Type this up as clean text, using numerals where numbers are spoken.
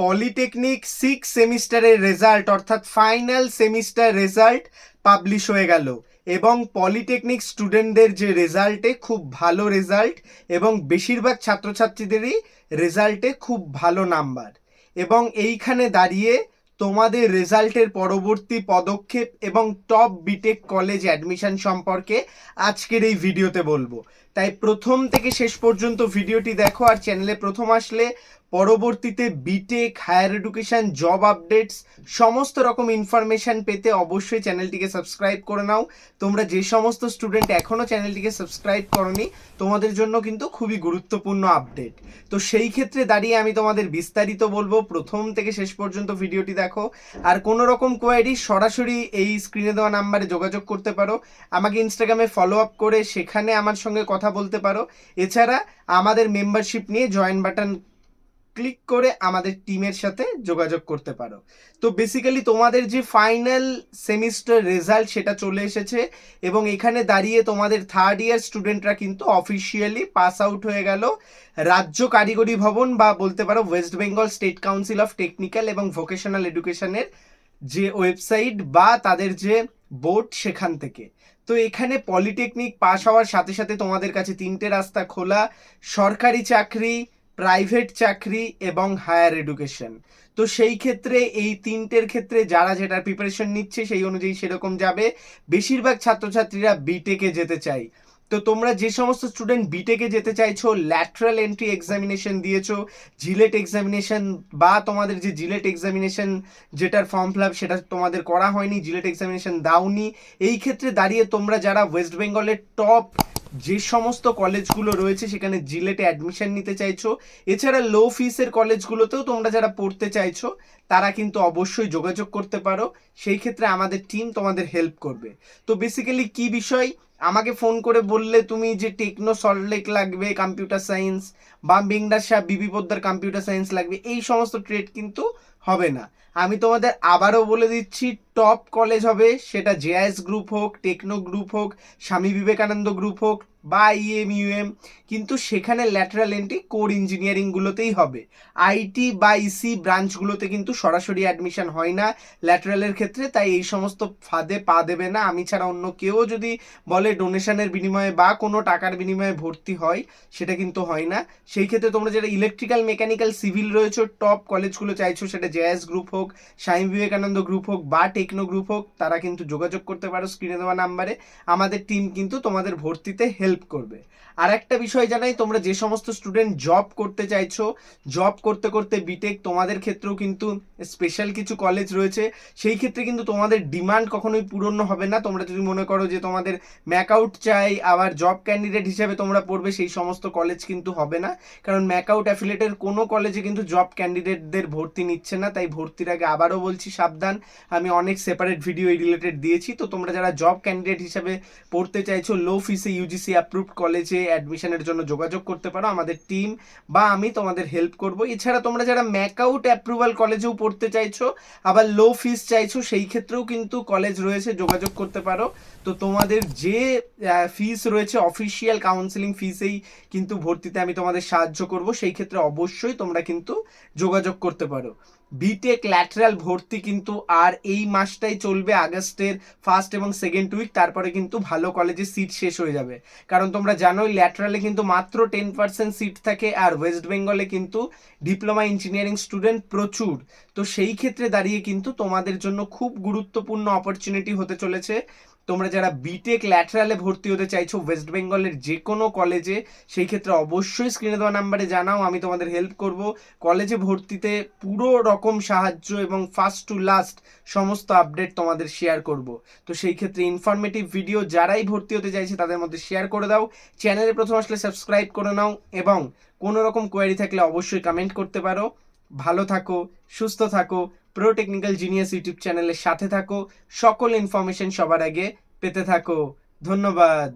Polytechnic 6 সেমিস্টারের result অর্থাৎ final semester result publish হয়ে গেল এবং পলিটেকনিক স্টুডেন্টদের যে রেজাল্টে খুব ভালো রেজাল্ট এবং বেশিরভাগ ছাত্রছাত্রীদেরই রেজাল্টে খুব ভালো নাম্বার। এবং এইখানে দাঁড়িয়ে তোমাদের রেজাল্টের পরবর্তী পদক্ষেপ এবং টপ বিটেক কলেজ অ্যাডমিশন সম্পর্কে আজকের এই ভিডিওতে বলবো। তাই প্রথম থেকে শেষ পর্যন্ত ভিডিওটি দেখো, আর চ্যানেলে প্রথম আসলে পরবর্তীতে BTech, higher education, job updates সমস্ত রকম ইনফরমেশন পেতে অবশ্যই চ্যানেলটিকে সাবস্ক্রাইব করে নাও। তোমরা যে সমস্ত স্টুডেন্ট এখনও চ্যানেলটিকে সাবস্ক্রাইব করনি, তোমাদের জন্য কিন্তু খুবই গুরুত্বপূর্ণ আপডেট। তো সেই ক্ষেত্রে দাঁড়িয়ে আমি তোমাদের বিস্তারিত বলবো, প্রথম থেকে শেষ পর্যন্ত ভিডিওটি দেখো। আর কোনো রকম কোয়ারি সরাসরি এই স্ক্রিনে দেওয়া নাম্বারে যোগাযোগ করতে পারো, আমাকে ইনস্টাগ্রামে ফলো আপ করে সেখানে আমার সঙ্গে কথা বলতে পারো। এছাড়া আমাদের মেম্বারশিপ নিয়ে জয়েন বাটন ক্লিক করে আমাদের টিমের সাথে যোগাযোগ করতে পারো। তো বেসিক্যালি তোমাদের যে ফাইনাল সেমিস্টার রেজাল্ট সেটা চলে এসেছে এবং এখানে দাঁড়িয়ে তোমাদের থার্ড ইয়ার স্টুডেন্টরা কিন্তু অফিসিয়ালি পাস আউট হয়ে গেল রাজ্য কারিগরি ভবন বা বলতে পারো West Bengal state council of technical এবং ভোকেশনাল এডুকেশনের যে ওয়েবসাইট বা তাদের যে বোর্ড সেখান থেকে। তো এখানে পলিটেকনিক পাস হওয়ার সাথে সাথে তোমাদের কাছে তিনটে রাস্তা খোলা: সরকারি চাকরি, প্রাইভেট চাকরি এবং হায়ার এডুকেশন। তো সেই ক্ষেত্রে এই তিনটের ক্ষেত্রে যারা যেটার প্রিপারেশন নিচ্ছে সেই অনুযায়ী সেরকম যাবে। বেশিরভাগ ছাত্রছাত্রীরা বিটেকে যেতে চাই। তো তোমরা যে সমস্ত স্টুডেন্ট বিটেকে যেতে চাইছো, ল্যাটারাল এন্ট্রি এক্সামিনেশন দিয়েছো, জিলেট এক্সামিনেশন বা তোমাদের যে জিলেট এক্সামিনেশন যেটার ফর্ম ফিল আপ সেটা তোমাদের করা হয়নি, জিলেট এক্সামিনেশন দাওনি, এই ক্ষেত্রে দাঁড়িয়ে তোমরা যারা ওয়েস্ট বেঙ্গলের টপ যে সমস্ত কলেজগুলো রয়েছে সেখানে জিলেটে অ্যাডমিশন নিতে চাইছো, এছাড়া লো ফিসের কলেজগুলোতেও তোমরা যারা পড়তে চাইছো তারা কিন্তু অবশ্যই যোগাযোগ করতে পারো। সেই ক্ষেত্রে আমাদের টিম তোমাদের হেল্প করবে। তো বেসিক্যালি কি বিষয়, আমাকে ফোন করে বললে তুমি যে টেকনো সল্টলেক লাগবে কম্পিউটার সায়েন্স বা বেংডার শাহ বিবি পোদ্দার কম্পিউটার সায়েন্স লাগবে, এই সমস্ত ট্রেড কিন্তু হবে না। আমি তোমাদের আবারও বলে দিচ্ছি, টপ কলেজ হবে সেটা জেআইএস গ্রুপ হোক, টেকনো গ্রুপ হোক, স্বামী বিবেকানন্দ গ্রুপ হোক বা ইউএম, কিন্তু সেখানে ল্যাটারাল এন্ট্রি কোর ইঞ্জিনিয়ারিংগুলোতেই হবে। আইটি বা ইসি ব্রাঞ্চগুলোতে কিন্তু সরাসরি অ্যাডমিশন হয় না ল্যাটারালের ক্ষেত্রে, তাই এই সমস্ত ফাঁদে পা দেবে না। আমি ছাড়া অন্য কেউ যদি বলে ডোনেশনের বিনিময়ে বা কোনো টাকার বিনিময়ে ভর্তি হয়, সেটা কিন্তু হয় না। সেই ক্ষেত্রে তোমরা যারা ইলেকট্রিক্যাল, মেকানিক্যাল, সিভিল রয়েছে, টপ কলেজগুলো চাইছো, সেটা জেআইএস গ্রুপ হোক, স্বামী বিবেকানন্দ গ্রুপ হোক বা টেকনো গ্রুপ হোক, তারা কিন্তু যোগাযোগ করতে পারো স্ক্রিনে দেওয়া নাম্বারে। আমাদের টিম কিন্তু তোমাদের ভর্তিতে হেল্প করবে। আর একটা বিষয় জানাই, তোমরা যে সমস্ত স্টুডেন্ট জব করতে চাইছো, জব করতে করতে বিটেক, তোমাদের ক্ষেত্রেও কিন্তু স্পেশাল কিছু কলেজ রয়েছে। সেই ক্ষেত্রে কিন্তু তোমাদের ডিমান্ড কখনোই পূরণ হবে না। তোমরা যদি মনে করো যে তোমাদের ম্যাকআউট চাই, আবার জব ক্যান্ডিডেট হিসেবে তোমরা পড়বে, সেই সমস্ত কলেজ কিন্তু হবে না। কারণ ম্যাকআউট অ্যাফিলিয়েটের কোনো কলেজে কিন্তু জব ক্যান্ডিডেটদের ভর্তি নিচ্ছে না। তাই ভর্তির আগে আবারও বলছি, সাবধান। আমি অনেক সেপারেট ভিডিও এই রিলেটেড দিয়েছি। তো তোমরা যারা জব ক্যান্ডিডেট হিসেবে পড়তে চাইছো, লো ফিসে ইউজিসি অ্যাপ্রুভড কলেজে অ্যাডমিশনের জন্য যোগাযোগ করতে পারো, আমাদের টিম বা আমি তোমাদের হেল্প করব। এছাড়া তোমরা যারা ম্যাকআউট অ্যাপ্রুভাল কলেজেও পড়তে চাইছো, আবার লো ফিস চাইছো, সেই ক্ষেত্রেও কিন্তু কলেজ রয়েছে, যোগাযোগ করতে পারো। তো তোমাদের যে ফিস রয়েছে অফিসিয়াল কাউন্সিলিং ফিসেই কিন্তু ভর্তিতে আমি তোমাদের সাহায্য করব। সেই ক্ষেত্রে অবশ্যই তোমরা কিন্তু যোগাযোগ করতে পারো। বিটেক ল্যাটারাল ভর্তি কিন্তু আর এই মাসটাই চলবে, আগস্টের ফার্স্ট এবং সেকেন্ড উইক। তারপরে কিন্তু ভালো কলেজে সিট শেষ হয়ে যাবে। কারণ তোমরা জানোই ল্যাটারালে কিন্তু মাত্র 10% সিট থাকে, আর ওয়েস্ট বেঙ্গলে কিন্তু ডিপ্লোমা ইঞ্জিনিয়ারিং স্টুডেন্ট প্রচুর। তো সেই ক্ষেত্রে দাঁড়িয়ে কিন্তু তোমাদের জন্য খুব গুরুত্বপূর্ণ অপরচুনিটি হতে চলেছে। তোমরা যারা বিটেক ল্যাটারালে ভর্তি হতে চাইছো ওয়েস্ট বেঙ্গলের যে কোনো কলেজে, সেই ক্ষেত্রে অবশ্যই স্ক্রিনে দেওয়া নাম্বারে জানাও, আমি তোমাদের হেল্প করব। কলেজে ভর্তিতে পুরো রকম সাহায্য এবং ফার্স্ট টু লাস্ট সমস্ত আপডেট তোমাদের শেয়ার করব। তো সেই ক্ষেত্রে ইনফরমেটিভ ভিডিও যারাই ভর্তি হতে চাইছে তাদের মধ্যে শেয়ার করে দাও। চ্যানেলে প্রথম আসলে সাবস্ক্রাইব করে নাও এবং কোনো রকম কোয়েরি থাকলে অবশ্যই কমেন্ট করতে পারো। ভালো থাকো, সুস্থ থাকো, প্রো টেকনিক্যাল জিনিয়াস ইউটিউব চ্যানেলের সাথে থাকো, সকল ইনফরমেশন সবার আগে পেতে থাকো। ধন্যবাদ।